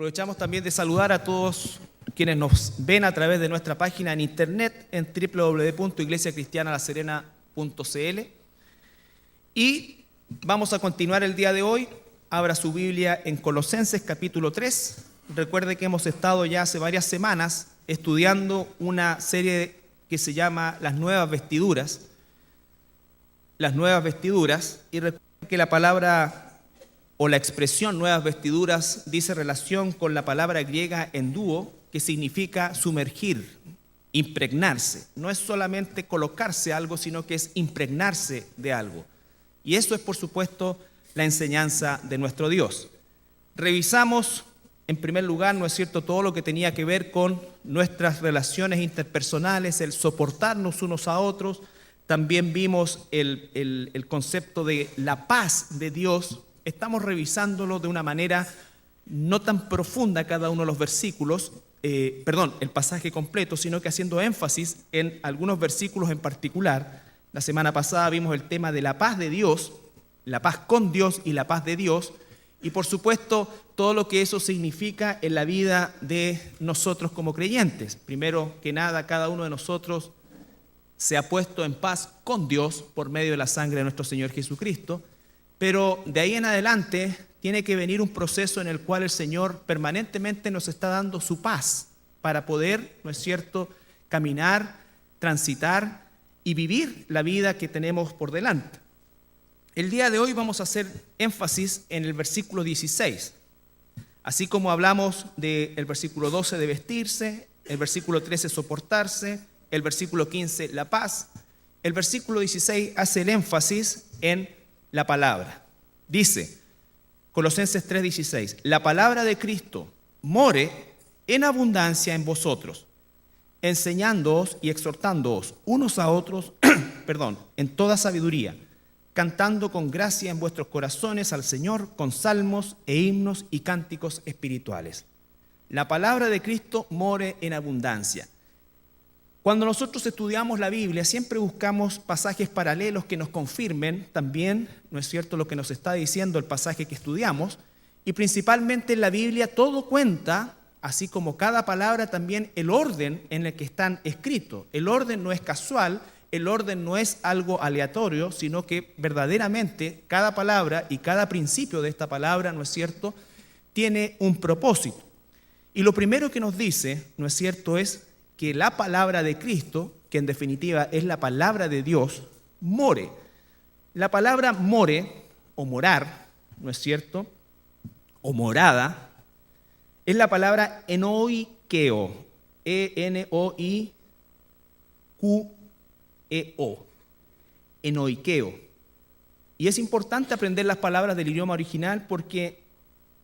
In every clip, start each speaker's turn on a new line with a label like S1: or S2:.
S1: Aprovechamos también de saludar a todos quienes nos ven a través de nuestra página en internet en www.iglesiacristianalaserena.cl. Y vamos a continuar el día de hoy. Abra su Biblia en Colosenses capítulo 3. Recuerde que hemos estado ya hace varias semanas estudiando una serie que se llama Las Nuevas Vestiduras. Las Nuevas Vestiduras. Y recuerde que la palabra o la expresión nuevas vestiduras dice relación con la palabra griega endúo, que significa sumergir, impregnarse. No es solamente colocarse algo, sino que es impregnarse de algo. Y eso es, por supuesto, la enseñanza de nuestro Dios. Revisamos, en primer lugar, ¿no es cierto?, todo lo que tenía que ver con nuestras relaciones interpersonales, el soportarnos unos a otros. También vimos el concepto de la paz de Dios. Estamos revisándolo de una manera no tan profunda cada uno de los versículos, el pasaje completo, sino que haciendo énfasis en algunos versículos en particular. La semana pasada vimos el tema de la paz de Dios, la paz con Dios y la paz de Dios, y por supuesto todo lo que eso significa en la vida de nosotros como creyentes. Primero que nada, cada uno de nosotros se ha puesto en paz con Dios por medio de la sangre de nuestro Señor Jesucristo. Pero de ahí en adelante tiene que venir un proceso en el cual el Señor permanentemente nos está dando su paz para poder, ¿no es cierto?, caminar, transitar y vivir la vida que tenemos por delante. El día de hoy vamos a hacer énfasis en el versículo 16. Así como hablamos del versículo 12 de vestirse, el versículo 13 soportarse, el versículo 15 la paz, el versículo 16 hace el énfasis en la palabra. Dice, Colosenses 3:16, la palabra de Cristo more en abundancia en vosotros, enseñándoos y exhortándoos unos a otros, en toda sabiduría, cantando con gracia en vuestros corazones al Señor con salmos e himnos y cánticos espirituales. La palabra de Cristo more en abundancia. Cuando nosotros estudiamos la Biblia, siempre buscamos pasajes paralelos que nos confirmen también, ¿no es cierto?, lo que nos está diciendo el pasaje que estudiamos. Y principalmente en la Biblia todo cuenta, así como cada palabra, también el orden en el que están escritos. El orden no es casual, el orden no es algo aleatorio, sino que verdaderamente cada palabra y cada principio de esta palabra, ¿no es cierto?, tiene un propósito. Y lo primero que nos dice, ¿no es cierto?, es que la palabra de Cristo, que en definitiva es la palabra de Dios, more. La palabra more, o morar, ¿no es cierto?, o morada, es la palabra enoikeo, E-N-O-I-Q-E-O, enoikeo. Y es importante aprender las palabras del idioma original porque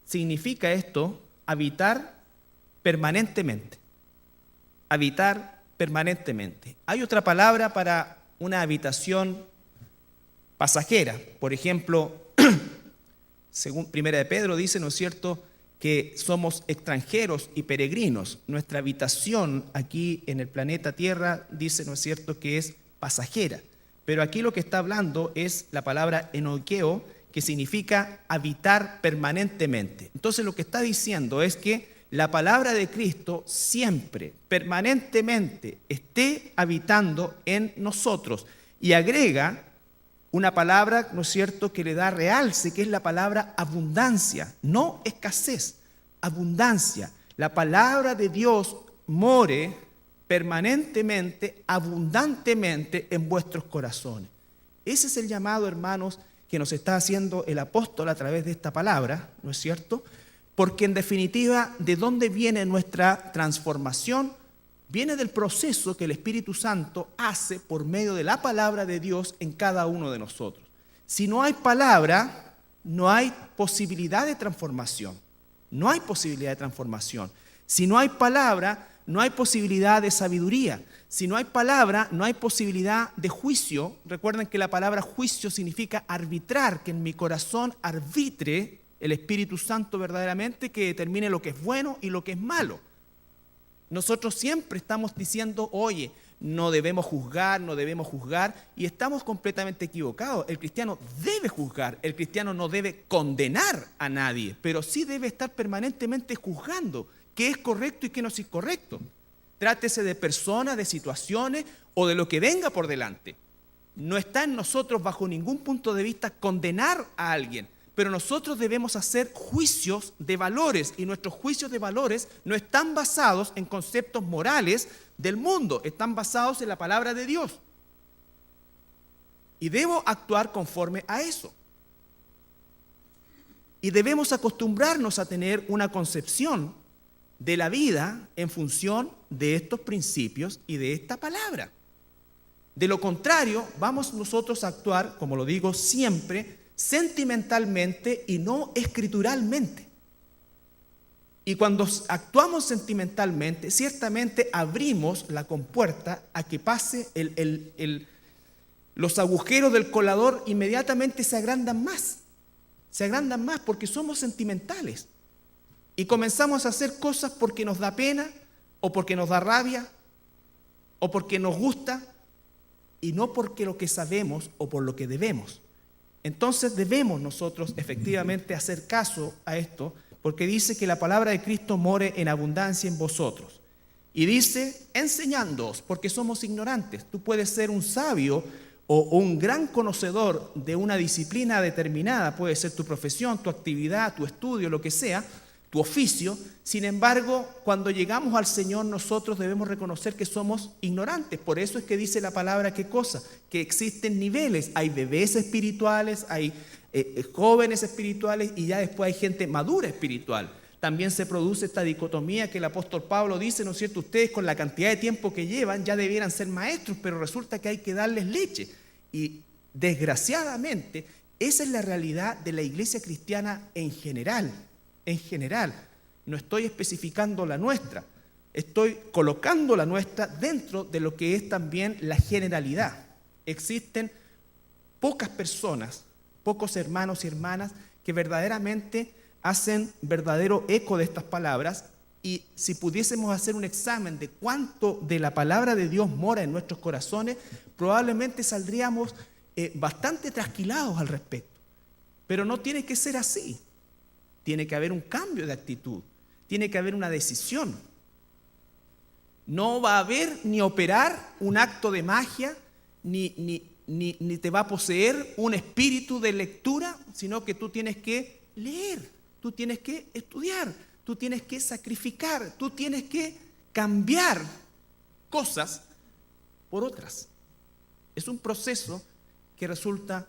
S1: significa esto, habitar permanentemente. Habitar permanentemente. Hay otra palabra para una habitación pasajera. Por ejemplo, según Primera de Pedro dice, ¿no es cierto?, que somos extranjeros y peregrinos. Nuestra habitación aquí en el planeta Tierra dice, ¿no es cierto?, que es pasajera. Pero aquí lo que está hablando es la palabra enoikeo, que significa habitar permanentemente. Entonces lo que está diciendo es que la palabra de Cristo siempre, permanentemente, esté habitando en nosotros. Y agrega una palabra, ¿no es cierto?, que le da realce, que es la palabra abundancia, no escasez, abundancia. La palabra de Dios more permanentemente, abundantemente en vuestros corazones. Ese es el llamado, hermanos, que nos está haciendo el apóstol a través de esta palabra, ¿no es cierto?, porque en definitiva, ¿de dónde viene nuestra transformación? Viene del proceso que el Espíritu Santo hace por medio de la palabra de Dios en cada uno de nosotros. Si no hay palabra, no hay posibilidad de transformación. No hay posibilidad de transformación. Si no hay palabra, no hay posibilidad de sabiduría. Si no hay palabra, no hay posibilidad de juicio. Recuerden que la palabra juicio significa arbitrar, que en mi corazón arbitre el Espíritu Santo verdaderamente, que determine lo que es bueno y lo que es malo. Nosotros siempre estamos diciendo, oye, no debemos juzgar, y estamos completamente equivocados. El cristiano debe juzgar, el cristiano no debe condenar a nadie, pero sí debe estar permanentemente juzgando qué es correcto y qué no es incorrecto. Trátese de personas, de situaciones o de lo que venga por delante. No está en nosotros bajo ningún punto de vista condenar a alguien, pero nosotros debemos hacer juicios de valores, y nuestros juicios de valores no están basados en conceptos morales del mundo, están basados en la palabra de Dios. Y debo actuar conforme a eso. Y debemos acostumbrarnos a tener una concepción de la vida en función de estos principios y de esta palabra. De lo contrario, vamos nosotros a actuar, como lo digo siempre, sentimentalmente y no escrituralmente. Y cuando actuamos sentimentalmente, ciertamente abrimos la compuerta a que pase los agujeros del colador, inmediatamente se agrandan más porque somos sentimentales. Y comenzamos a hacer cosas porque nos da pena, o porque nos da rabia, o porque nos gusta, y no porque lo que sabemos o por lo que debemos. Entonces debemos nosotros efectivamente hacer caso a esto, porque dice que la palabra de Cristo more en abundancia en vosotros. Y dice, enseñándoos, porque somos ignorantes. Tú puedes ser un sabio o un gran conocedor de una disciplina determinada, puede ser tu profesión, tu actividad, tu estudio, lo que sea, tu oficio. Sin embargo, cuando llegamos al Señor, nosotros debemos reconocer que somos ignorantes. Por eso es que dice la palabra, ¿qué cosa? Que existen niveles. Hay bebés espirituales, hay jóvenes espirituales, y ya después hay gente madura espiritual. También se produce esta dicotomía que el apóstol Pablo dice, ¿no es cierto? Ustedes, con la cantidad de tiempo que llevan, ya debieran ser maestros, pero resulta que hay que darles leche. Y desgraciadamente, esa es la realidad de la iglesia cristiana en general. En general, no estoy especificando la nuestra, estoy colocando la nuestra dentro de lo que es también la generalidad. Existen pocas personas, pocos hermanos y hermanas que verdaderamente hacen verdadero eco de estas palabras, y si pudiésemos hacer un examen de cuánto de la palabra de Dios mora en nuestros corazones, probablemente saldríamos bastante trasquilados al respecto. Pero no tiene que ser así. Tiene que haber un cambio de actitud, tiene que haber una decisión. No va a haber ni operar un acto de magia, ni te va a poseer un espíritu de lectura, sino que tú tienes que leer, tú tienes que estudiar, tú tienes que sacrificar, tú tienes que cambiar cosas por otras. Es un proceso que resulta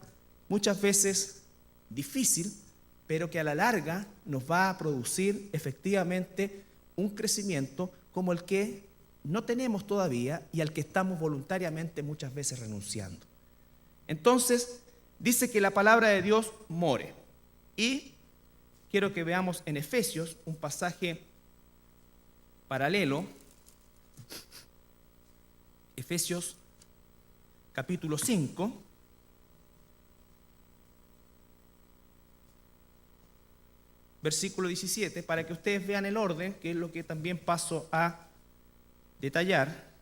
S1: muchas veces difícil, pero que a la larga nos va a producir efectivamente un crecimiento como el que no tenemos todavía y al que estamos voluntariamente muchas veces renunciando. Entonces, dice que la palabra de Dios more. Y quiero que veamos en Efesios un pasaje paralelo. Efesios capítulo 5. Versículo 17, para que ustedes vean el orden, que es lo que también paso a detallar.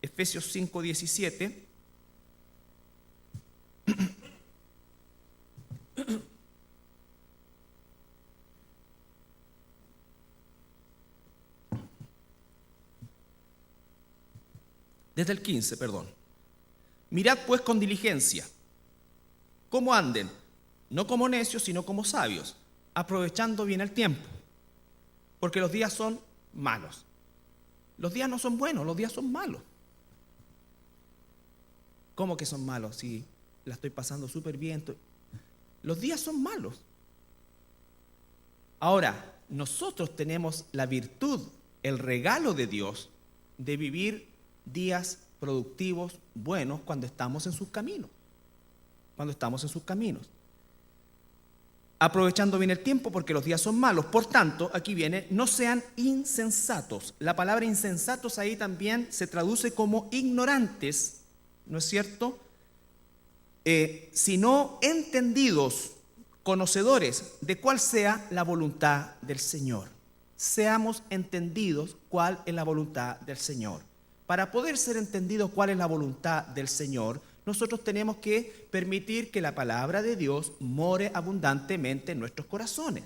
S1: Efesios 5, 17. Desde el 15, perdón. Mirad pues con diligencia cómo anden, no como necios, sino como sabios, aprovechando bien el tiempo, porque los días son malos. Los días no son buenos, los días son malos. ¿Cómo que son malos? Si la estoy pasando súper bien. Los días son malos. Ahora, nosotros tenemos la virtud, el regalo de Dios, de vivir días productivos, buenos, cuando estamos en sus caminos. Cuando estamos en sus caminos. Aprovechando bien el tiempo, porque los días son malos. Por tanto, aquí viene, no sean insensatos. La palabra insensatos ahí también se traduce como ignorantes, ¿no es cierto? Sino entendidos, conocedores de cuál sea la voluntad del Señor. Seamos entendidos cuál es la voluntad del Señor. Para poder ser entendido cuál es la voluntad del Señor, nosotros tenemos que permitir que la palabra de Dios more abundantemente en nuestros corazones.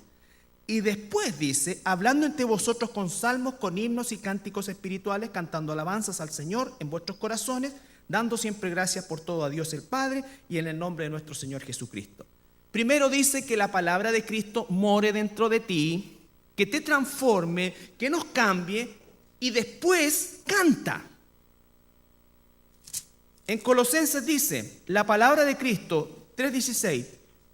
S1: Y después dice, hablando entre vosotros con salmos, con himnos y cánticos espirituales, cantando alabanzas al Señor en vuestros corazones, dando siempre gracias por todo a Dios el Padre y en el nombre de nuestro Señor Jesucristo. Primero dice que la palabra de Cristo more dentro de ti, que te transforme, que nos cambie, y después canta. En Colosenses dice, la palabra de Cristo, 3:16,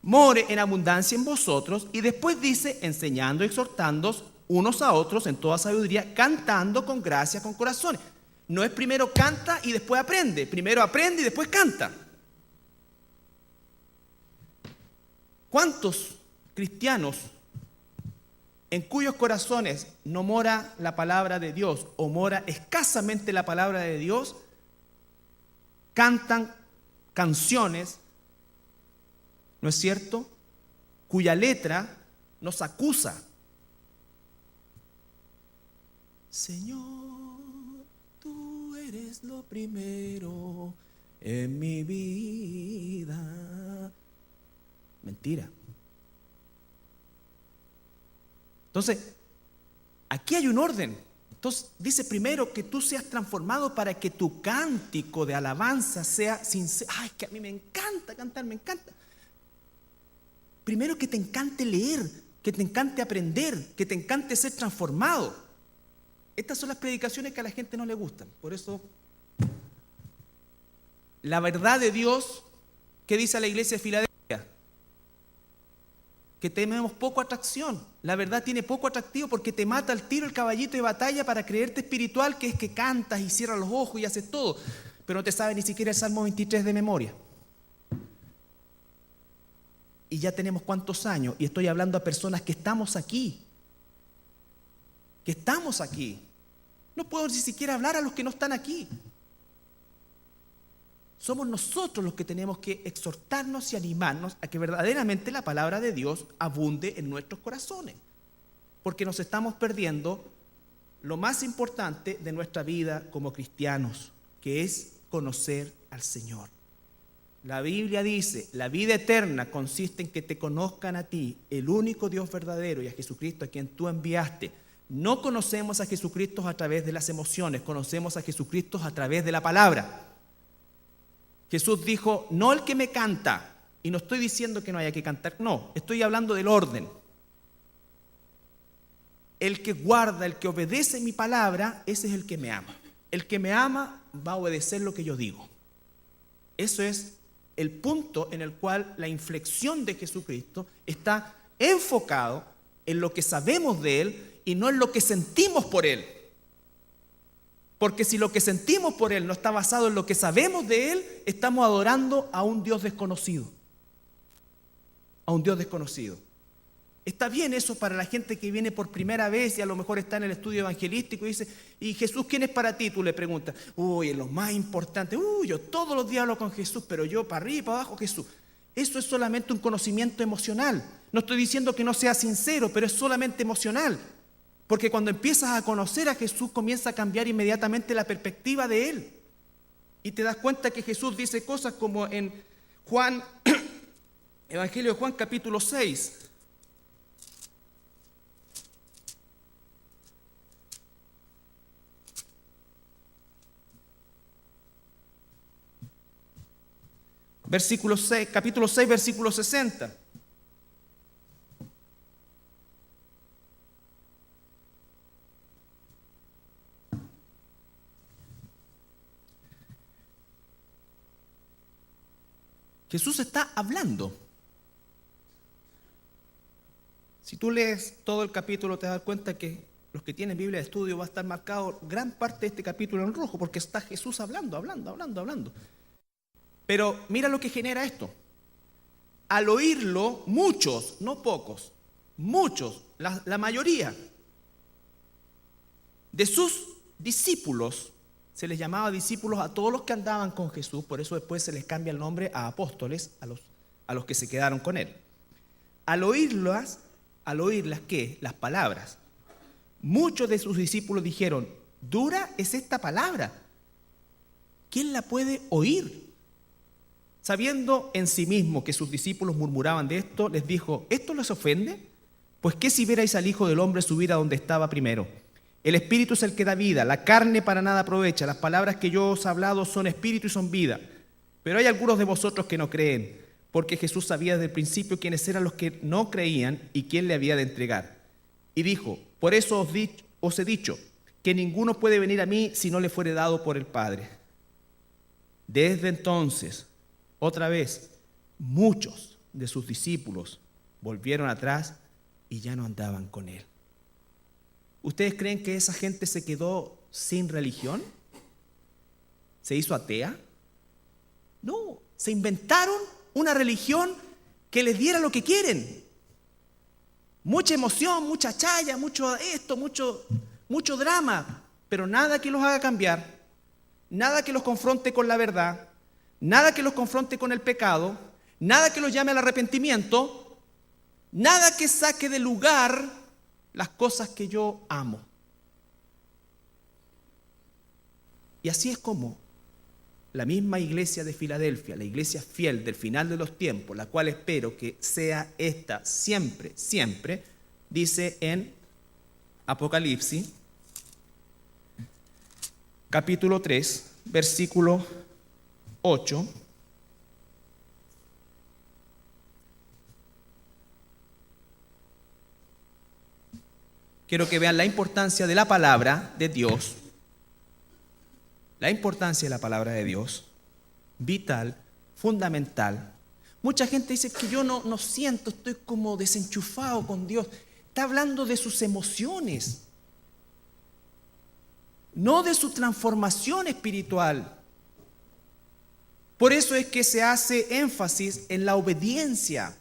S1: more en abundancia en vosotros, y después dice, enseñando y exhortándoos unos a otros en toda sabiduría, cantando con gracia, con corazones. No es primero canta y después aprende, primero aprende y después canta. ¿Cuántos cristianos en cuyos corazones no mora la palabra de Dios o mora escasamente la palabra de Dios, cantan canciones, ¿no es cierto?, cuya letra nos acusa? Señor, tú eres lo primero en mi vida. Mentira. Entonces, aquí hay un orden. Entonces, dice primero que tú seas transformado para que tu cántico de alabanza sea sincero. Ay, que a mí me encanta cantar, me encanta. Primero que te encante leer, que te encante aprender, que te encante ser transformado. Estas son las predicaciones que a la gente no le gustan. Por eso, la verdad de Dios, ¿qué dice la iglesia de Filadelfia? Que tenemos poco atracción. La verdad tiene poco atractivo porque te mata al tiro el caballito de batalla para creerte espiritual, que es que cantas y cierras los ojos y haces todo, pero no te sabes ni siquiera el Salmo 23 de memoria. Y ya tenemos cuántos años, y estoy hablando a personas que estamos aquí. Que estamos aquí. No puedo ni siquiera hablar a los que no están aquí. Somos nosotros los que tenemos que exhortarnos y animarnos a que verdaderamente la palabra de Dios abunde en nuestros corazones. Porque nos estamos perdiendo lo más importante de nuestra vida como cristianos, que es conocer al Señor. La Biblia dice, la vida eterna consiste en que te conozcan a ti, el único Dios verdadero, y a Jesucristo a quien tú enviaste. No conocemos a Jesucristo a través de las emociones, conocemos a Jesucristo a través de la palabra. Jesús dijo, no el que me canta, y no estoy diciendo que no haya que cantar, no, estoy hablando del orden. El que guarda, el que obedece mi palabra, ese es el que me ama. El que me ama va a obedecer lo que yo digo. Eso es el punto en el cual la inflexión de Jesucristo está enfocado en lo que sabemos de Él y no en lo que sentimos por Él. Porque si lo que sentimos por Él no está basado en lo que sabemos de Él, estamos adorando a un Dios desconocido. A un Dios desconocido. Está bien eso para la gente que viene por primera vez y a lo mejor está en el estudio evangelístico y dice, ¿y Jesús quién es para ti? Tú le preguntas, es lo más importante. Yo todos los días hablo con Jesús, pero yo para arriba y para abajo Jesús. Eso es solamente un conocimiento emocional. No estoy diciendo que no sea sincero, pero es solamente emocional. Porque cuando empiezas a conocer a Jesús, comienza a cambiar inmediatamente la perspectiva de Él. Y te das cuenta que Jesús dice cosas como en Juan, Evangelio de Juan capítulo 6. Versículo 6, capítulo 6, versículo 60. Jesús está hablando. Si tú lees todo el capítulo te das cuenta que los que tienen Biblia de estudio va a estar marcado gran parte de este capítulo en rojo porque está Jesús hablando. Pero mira lo que genera esto. Al oírlo, muchos, no pocos, muchos, la mayoría de sus discípulos, se les llamaba discípulos a todos los que andaban con Jesús, por eso después se les cambia el nombre a apóstoles, a los que se quedaron con él. Al oírlas, ¿qué? Las palabras. Muchos de sus discípulos dijeron, dura es esta palabra, ¿quién la puede oír? Sabiendo en sí mismo que sus discípulos murmuraban de esto, les dijo: ¿esto les ofende? Pues ¿qué si vierais al Hijo del Hombre subir a donde estaba primero? El Espíritu es el que da vida, la carne para nada aprovecha. Las palabras que yo os he hablado son espíritu y son vida. Pero hay algunos de vosotros que no creen, porque Jesús sabía desde el principio quiénes eran los que no creían y quién le había de entregar. Y dijo: por eso os he dicho que ninguno puede venir a mí si no le fuere dado por el Padre. Desde entonces, otra vez, muchos de sus discípulos volvieron atrás y ya no andaban con él. ¿Ustedes creen que esa gente se quedó sin religión? ¿Se hizo atea? No, se inventaron una religión que les diera lo que quieren. Mucha emoción, mucha chaya, mucho esto, mucho drama, pero nada que los haga cambiar, nada que los confronte con la verdad, nada que los confronte con el pecado, nada que los llame al arrepentimiento, nada que saque de lugar las cosas que yo amo. Y así es como la misma iglesia de Filadelfia, la iglesia fiel del final de los tiempos, la cual espero que sea esta siempre, siempre, dice en Apocalipsis, capítulo 3, versículo 8. Quiero que vean la importancia de la palabra de Dios. La importancia de la palabra de Dios, vital, fundamental. Mucha gente dice que yo no siento, estoy como desenchufado con Dios. Está hablando de sus emociones, no de su transformación espiritual. Por eso es que se hace énfasis en la obediencia,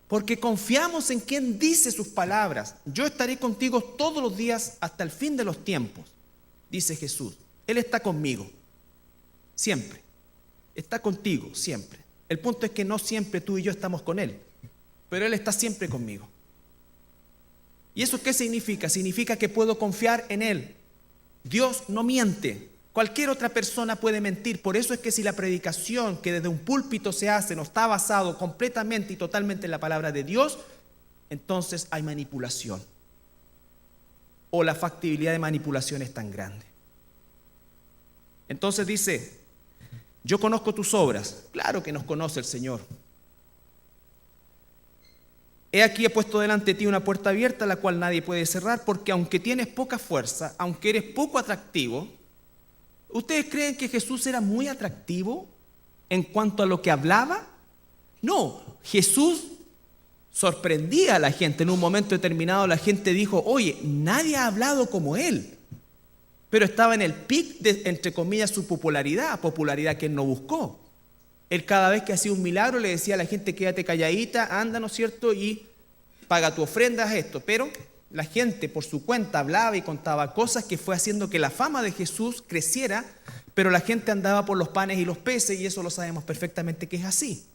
S1: porque confiamos en quien dice sus palabras. Yo estaré contigo todos los días hasta el fin de los tiempos, dice Jesús. Él está conmigo, siempre. Está contigo, siempre. El punto es que no siempre tú y yo estamos con Él, pero Él está siempre conmigo. ¿Y eso qué significa? Significa que puedo confiar en Él. Dios no miente. Cualquier otra persona puede mentir. Por eso es que si la predicación que desde un púlpito se hace no está basado completamente y totalmente en la palabra de Dios, entonces hay manipulación. O la factibilidad de manipulación es tan grande. Entonces dice: yo conozco tus obras. Claro que nos conoce el Señor. He aquí he puesto delante de ti una puerta abierta, la cual nadie puede cerrar, porque aunque tienes poca fuerza, aunque eres poco atractivo. ¿Ustedes creen que Jesús era muy atractivo en cuanto a lo que hablaba? No, Jesús sorprendía a la gente. En un momento determinado la gente dijo: oye, nadie ha hablado como él. Pero estaba en el pic de, entre comillas, su popularidad que él no buscó. Él cada vez que hacía un milagro le decía a la gente: quédate calladita, anda, ¿no es cierto? Y paga tu ofrenda, haz esto. Pero la gente por su cuenta hablaba y contaba cosas que fue haciendo que la fama de Jesús creciera, pero la gente andaba por los panes y los peces, y eso lo sabemos perfectamente que es así.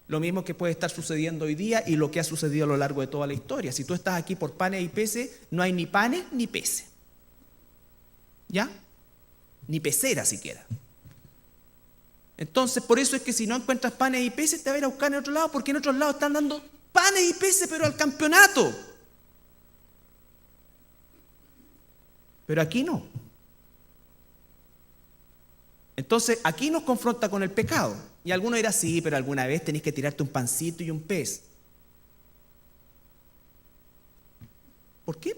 S1: Lo mismo que puede estar sucediendo hoy día y lo que ha sucedido a lo largo de toda la historia. Si tú estás aquí por panes y peces, no hay ni panes ni peces. ¿Ya? Ni pecera siquiera. Entonces, por eso es que si no encuentras panes y peces, te vas a ir a buscar en otro lado, porque en otros lados están dando panes y peces, pero al campeonato. Pero aquí no. Entonces, aquí nos confronta con el pecado. Y alguno dirá: sí, pero alguna vez tenés que tirarte un pancito y un pez. ¿Por qué?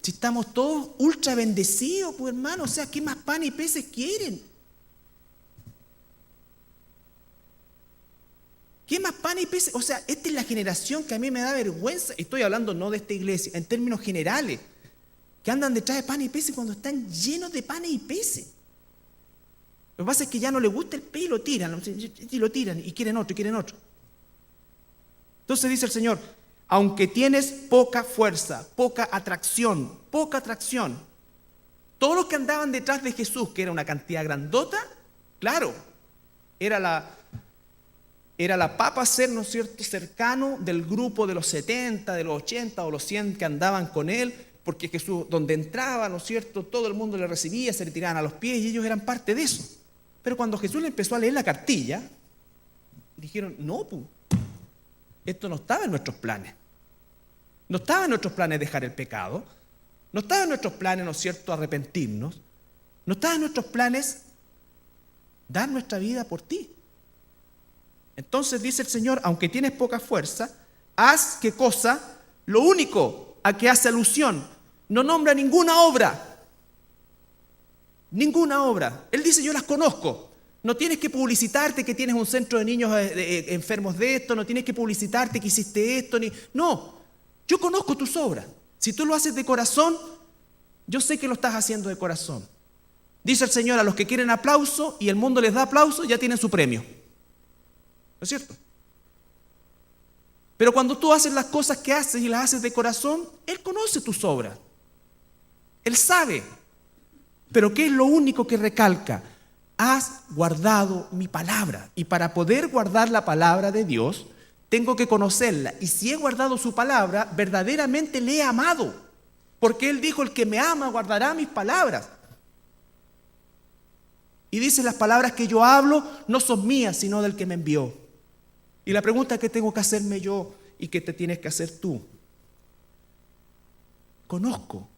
S1: Si estamos todos ultra bendecidos, pues hermano, o sea, ¿qué más pan y peces quieren? ¿Qué más pan y peces? O sea, esta es la generación que a mí me da vergüenza. Estoy hablando no de esta iglesia, en términos generales, que andan detrás de pan y peces cuando están llenos de panes y peces. Lo que pasa es que ya no les gusta el pez y lo tiran y quieren otro y quieren otro. Entonces dice el Señor: aunque tienes poca fuerza, poca atracción, todos los que andaban detrás de Jesús, que era una cantidad grandota, claro, era la papa ser, ¿no es cierto?, cercano del grupo de los 70, de los 80 o los 100 que andaban con él, porque Jesús, donde entraba, ¿no es cierto?, todo el mundo le recibía, se le tiraban a los pies y ellos eran parte de eso. Pero cuando Jesús le empezó a leer la cartilla, dijeron, no, esto no estaba en nuestros planes. No estaba en nuestros planes dejar el pecado. No estaba en nuestros planes, ¿no es cierto?, arrepentirnos. No estaba en nuestros planes dar nuestra vida por ti. Entonces dice el Señor, aunque tienes poca fuerza, haz ¿qué cosa? Lo único a que hace alusión. No nombra ninguna obra. Ninguna obra. Él dice, yo las conozco. No tienes que publicitarte que tienes un centro de niños enfermos de esto, no tienes que publicitarte que hiciste esto. No, yo conozco tus obras. Si tú lo haces de corazón, yo sé que lo estás haciendo de corazón. Dice el Señor, a los que quieren aplauso y el mundo les da aplauso, ya tienen su premio. ¿No es cierto? Pero cuando tú haces las cosas que haces y las haces de corazón, Él conoce tus obras. Él sabe. Pero ¿qué es lo único que recalca? Has guardado mi palabra. Y para poder guardar la palabra de Dios, tengo que conocerla. Y si he guardado su palabra, verdaderamente le he amado. Porque Él dijo, el que me ama guardará mis palabras. Y dice, las palabras que yo hablo no son mías, sino del que me envió. Y la pregunta que tengo que hacerme yo y que te tienes que hacer tú. ¿Conozco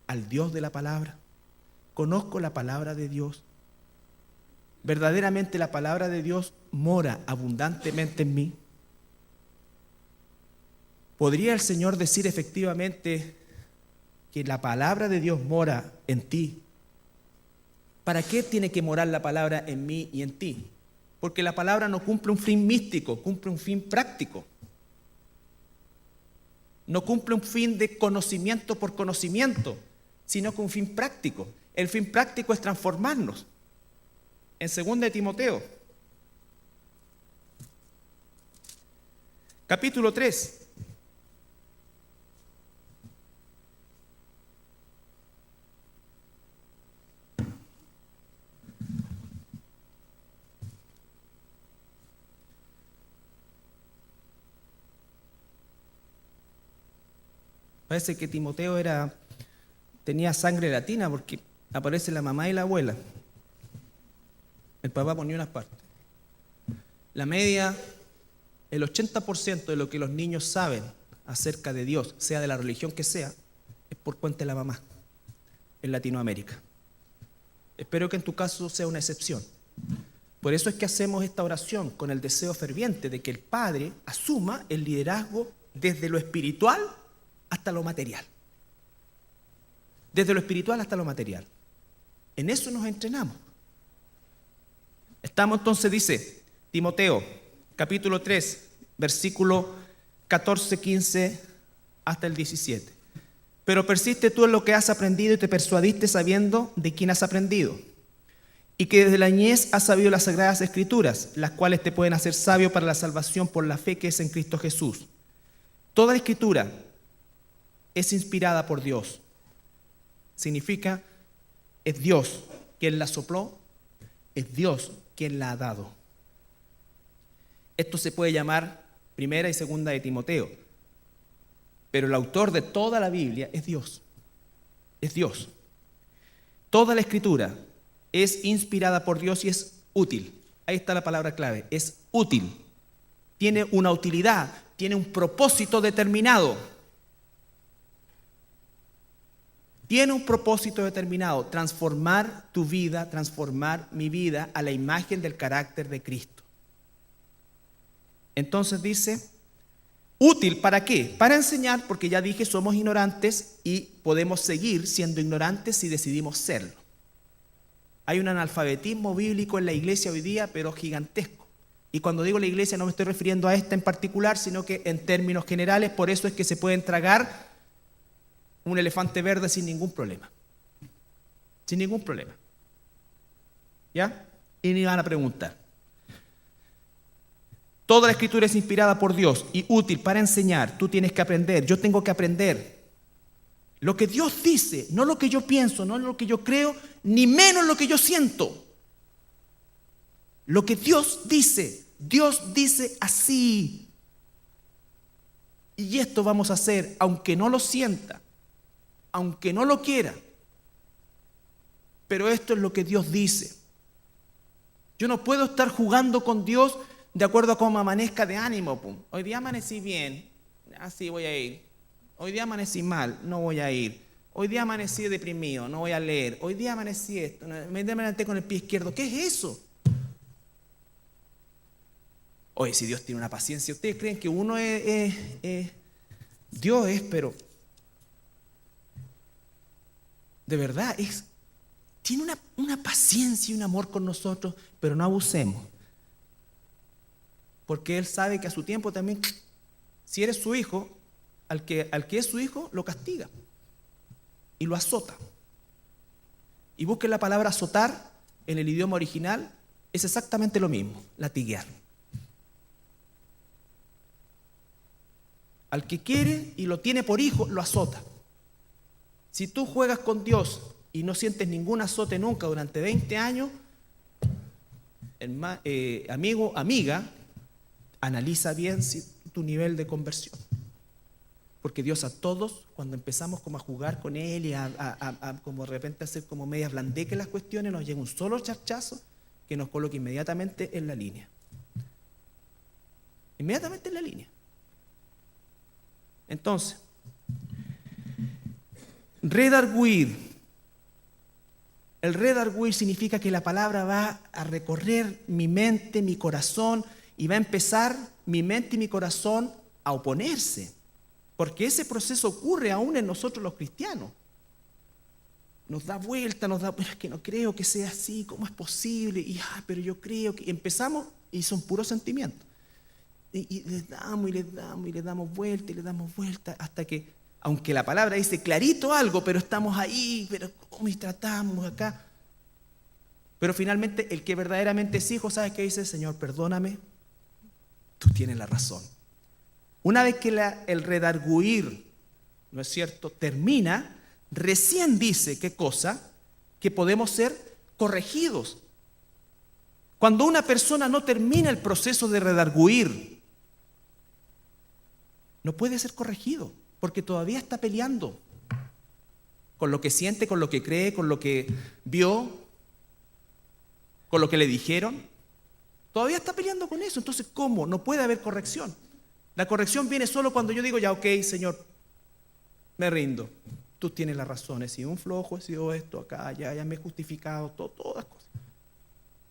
S1: al Dios de la palabra? ¿Conozco la palabra de Dios? ¿Verdaderamente la palabra de Dios mora abundantemente en mí? ¿Podría el Señor decir efectivamente que la palabra de Dios mora en ti? ¿Para qué tiene que morar la palabra en mí y en ti? Porque la palabra no cumple un fin místico, cumple un fin práctico. No cumple un fin de conocimiento por conocimiento, sino que un fin práctico. El fin práctico es transformarnos. En 2 de Timoteo, capítulo 3. Parece que Timoteo tenía sangre latina porque aparece la mamá y la abuela. El papá ponía unas partes. La media, el 80% de lo que los niños saben acerca de Dios, sea de la religión que sea, es por cuenta de la mamá en Latinoamérica. Espero que en tu caso sea una excepción. Por eso es que hacemos esta oración con el deseo ferviente de que el Padre asuma el liderazgo desde lo espiritual hasta lo material. Desde lo espiritual hasta lo material. En eso nos entrenamos. Estamos entonces, dice Timoteo, capítulo 3, versículo 14, 15 hasta el 17. Pero persiste tú en lo que has aprendido y te persuadiste sabiendo de quién has aprendido. Y que desde la niñez has sabido las sagradas escrituras, las cuales te pueden hacer sabio para la salvación por la fe que es en Cristo Jesús. Toda la escritura es inspirada por Dios. Significa, es Dios quien la sopló, es Dios quien la ha dado. Esto se puede llamar 1 y 2 de Timoteo, pero el autor de toda la Biblia es Dios. Es Dios. Toda la escritura es inspirada por Dios y es útil. Ahí está la palabra clave, es útil. Tiene una utilidad, tiene un propósito determinado. Tiene un propósito determinado, transformar tu vida, transformar mi vida a la imagen del carácter de Cristo. Entonces dice, ¿útil para qué? Para enseñar, porque ya dije, somos ignorantes y podemos seguir siendo ignorantes si decidimos serlo. Hay un analfabetismo bíblico en la iglesia hoy día, pero gigantesco. Y cuando digo la iglesia no me estoy refiriendo a esta en particular, sino que en términos generales, por eso es que se pueden tragar un elefante verde sin ningún problema. Sin ningún problema. ¿Ya? Y ni van a preguntar. Toda la escritura es inspirada por Dios y útil para enseñar. Tú tienes que aprender, yo tengo que aprender. Lo que Dios dice, no lo que yo pienso, no lo que yo creo, ni menos lo que yo siento. Lo que Dios dice así. Y esto vamos a hacer, aunque no lo sienta. aunque no lo quiera. Pero esto es lo que Dios dice. Yo no puedo estar jugando con Dios de acuerdo a cómo amanezca de ánimo. Pum. Hoy día amanecí bien, así voy a ir. Hoy día amanecí mal, no voy a ir. Hoy día amanecí deprimido, no voy a leer. Hoy día amanecí esto, me levanté con el pie izquierdo. ¿Qué es eso? Oye, si Dios tiene una paciencia, ¿ustedes creen que uno Dios es, pero de verdad tiene una paciencia y un amor con nosotros, pero no abusemos? Porque Él sabe que a su tiempo también, si eres su hijo, al que es su hijo, lo castiga y lo azota. Y busquen la palabra azotar en el idioma original, es exactamente lo mismo, latiguear. Al que quiere y lo tiene por hijo, lo azota. Si tú juegas con Dios y no sientes ningún azote nunca durante 20 años, amigo, amiga, analiza bien tu nivel de conversión. Porque Dios a todos, cuando empezamos como a jugar con Él y a como de repente hacer como medias blandeques las cuestiones, nos llega un solo charchazo que nos coloca inmediatamente en la línea. Inmediatamente en la línea. Entonces, redarguir. El redarguir significa que la palabra va a recorrer mi mente, mi corazón, y va a empezar mi mente y mi corazón a oponerse. Porque ese proceso ocurre aún en nosotros los cristianos. Nos da vuelta, pero es que no creo que sea así, ¿cómo es posible? Pero yo creo que empezamos y son puros sentimientos. Y les damos y les damos y les damos vuelta y les damos vuelta hasta que, aunque la palabra dice clarito algo, pero estamos ahí, pero ¿cómo y tratamos acá? Pero finalmente el que verdaderamente es hijo, ¿sabe qué dice? Señor, perdóname, tú tienes la razón. Una vez que el redarguir, ¿no es cierto?, termina, recién dice, ¿qué cosa? Que podemos ser corregidos. Cuando una persona no termina el proceso de redarguir, no puede ser corregido, porque todavía está peleando con lo que siente, con lo que cree, con lo que vio, con lo que le dijeron. Todavía está peleando con eso. Entonces, ¿cómo? No puede haber corrección. La corrección viene solo cuando yo digo, ya, ok, Señor, me rindo. Tú tienes la razón, he sido un flojo, he sido esto, acá, ya me he justificado, todas las cosas.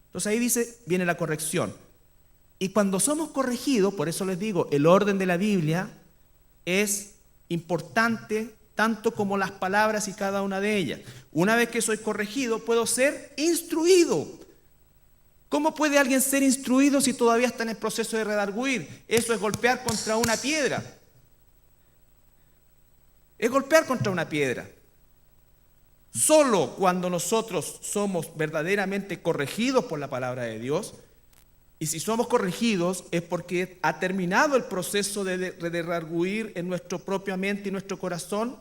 S1: Entonces ahí dice, viene la corrección. Y cuando somos corregidos, por eso les digo, el orden de la Biblia es importante tanto como las palabras y cada una de ellas. Una vez que soy corregido, puedo ser instruido. ¿Cómo puede alguien ser instruido si todavía está en el proceso de redarguir? Eso es golpear contra una piedra. Es golpear contra una piedra. Solo cuando nosotros somos verdaderamente corregidos por la palabra de Dios, y si somos corregidos es porque ha terminado el proceso de redarguir en nuestra propia mente y nuestro corazón,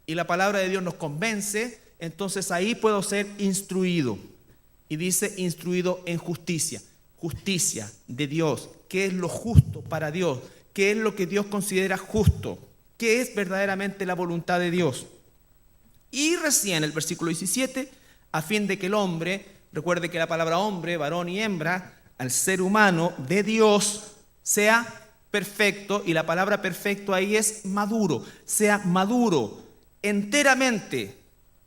S1: y la palabra de Dios nos convence, entonces ahí puedo ser instruido. Y dice instruido en justicia. Justicia de Dios. ¿Qué es lo justo para Dios? ¿Qué es lo que Dios considera justo? ¿Qué es verdaderamente la voluntad de Dios? Y recién el versículo 17, a fin de que el hombre, recuerde que la palabra hombre, varón y hembra, al ser humano de Dios, sea perfecto, y la palabra perfecto ahí es maduro, sea maduro enteramente,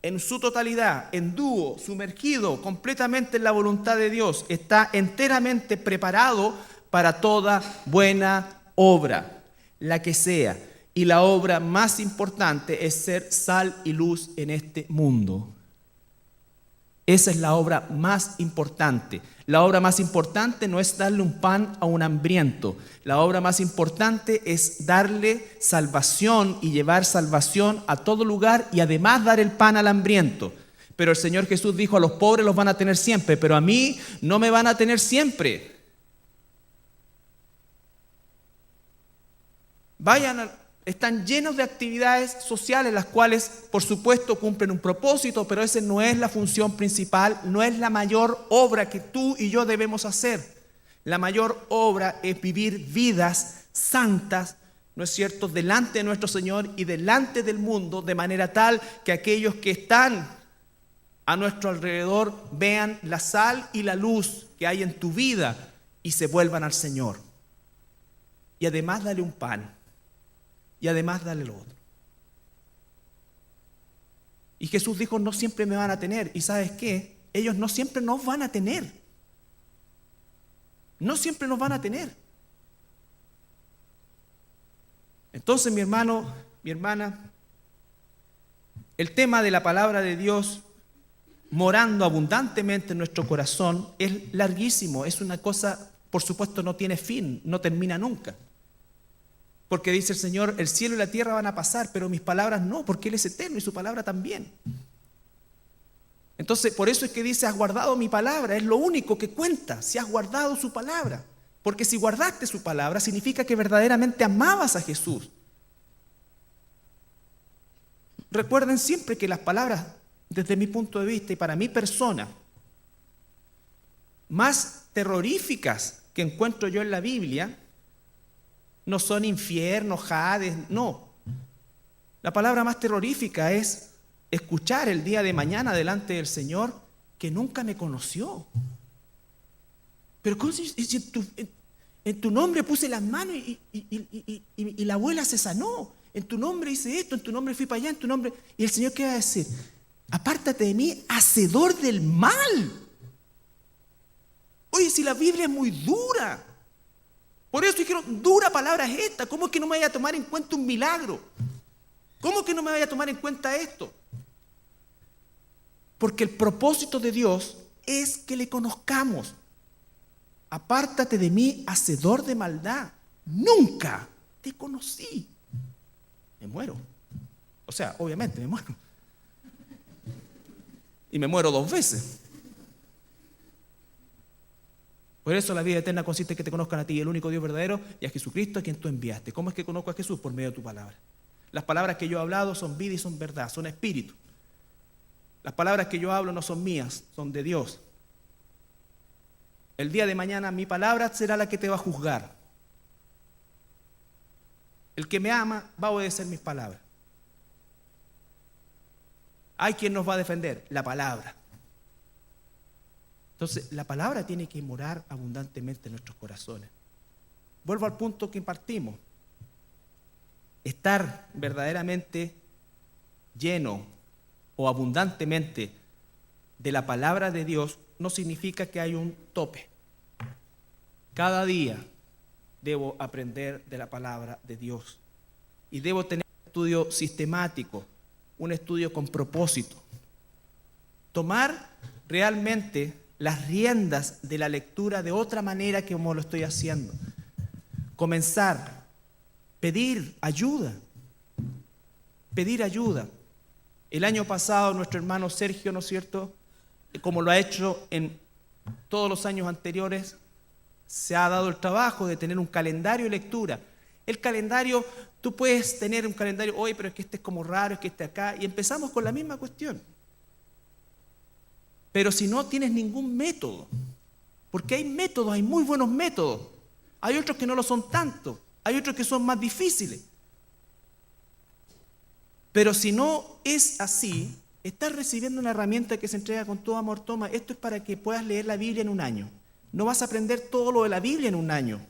S1: en su totalidad, en dúo, sumergido completamente en la voluntad de Dios, está enteramente preparado para toda buena obra, la que sea. Y la obra más importante es ser sal y luz en este mundo. Esa es la obra más importante. La obra más importante no es darle un pan a un hambriento. La obra más importante es darle salvación y llevar salvación a todo lugar y además dar el pan al hambriento. Pero el Señor Jesús dijo, a los pobres los van a tener siempre, pero a mí no me van a tener siempre. Están llenos de actividades sociales, las cuales por supuesto cumplen un propósito, pero esa no es la función principal, no es la mayor obra que tú y yo debemos hacer. La mayor obra es vivir vidas santas, ¿no es cierto?, delante de nuestro Señor y delante del mundo, de manera tal que aquellos que están a nuestro alrededor vean la sal y la luz que hay en tu vida y se vuelvan al Señor. Y además dale un pan, y además dale lo otro. Y Jesús dijo, no siempre me van a tener. ¿Y sabes qué? Ellos no siempre nos van a tener. No siempre nos van a tener. Entonces, mi hermano, mi hermana, el tema de la palabra de Dios morando abundantemente en nuestro corazón es larguísimo, es una cosa, por supuesto, no tiene fin, no termina nunca. Porque dice el Señor, el cielo y la tierra van a pasar, pero mis palabras no, porque Él es eterno y su palabra también. Entonces, por eso es que dice, has guardado mi palabra, es lo único que cuenta, si has guardado su palabra. Porque si guardaste su palabra, significa que verdaderamente amabas a Jesús. Recuerden siempre que las palabras, desde mi punto de vista y para mi persona, más terroríficas que encuentro yo en la Biblia, no son infierno, Hades, no. La palabra más terrorífica es escuchar el día de mañana delante del Señor que nunca me conoció. Pero ¿cómo si en tu nombre puse las manos y la abuela se sanó? En tu nombre hice esto, en tu nombre fui para allá, en tu nombre... Y el Señor, ¿qué va a decir? Apártate de mí, hacedor del mal. Oye, si la Biblia es muy dura. Por eso dijeron, dura palabra es esta. ¿Cómo es que no me vaya a tomar en cuenta un milagro? ¿Cómo que no me vaya a tomar en cuenta esto? Porque el propósito de Dios es que le conozcamos. Apártate de mí, hacedor de maldad. Nunca te conocí. Me muero. O sea, obviamente me muero. Y me muero 2 veces. Por eso la vida eterna consiste en que te conozcan a ti, el único Dios verdadero, y a Jesucristo a quien tú enviaste. ¿Cómo es que conozco a Jesús? Por medio de tu palabra. Las palabras que yo he hablado son vida y son verdad, son espíritu. Las palabras que yo hablo no son mías, son de Dios. El día de mañana mi palabra será la que te va a juzgar. El que me ama va a obedecer mis palabras. ¿Hay quien nos va a defender? La palabra. Entonces, la palabra tiene que morar abundantemente en nuestros corazones. Vuelvo al punto que partimos. Estar verdaderamente lleno o abundantemente de la palabra de Dios no significa que hay un tope. Cada día debo aprender de la palabra de Dios y debo tener un estudio sistemático, un estudio con propósito. Tomar realmente las riendas de la lectura de otra manera que como lo estoy haciendo. Comenzar, pedir ayuda. Pedir ayuda. El año pasado nuestro hermano Sergio, ¿no es cierto?, como lo ha hecho en todos los años anteriores, se ha dado el trabajo de tener un calendario de lectura. El calendario, tú puedes tener un calendario, oye, pero es que este es como raro, es que este acá, y empezamos con la misma cuestión. Pero si no tienes ningún método, porque hay métodos, hay muy buenos métodos, hay otros que no lo son tanto, hay otros que son más difíciles. Pero si no es así, estás recibiendo una herramienta que se entrega con todo amor. Toma, esto es para que puedas leer la Biblia en un año. No vas a aprender todo lo de la Biblia en un año.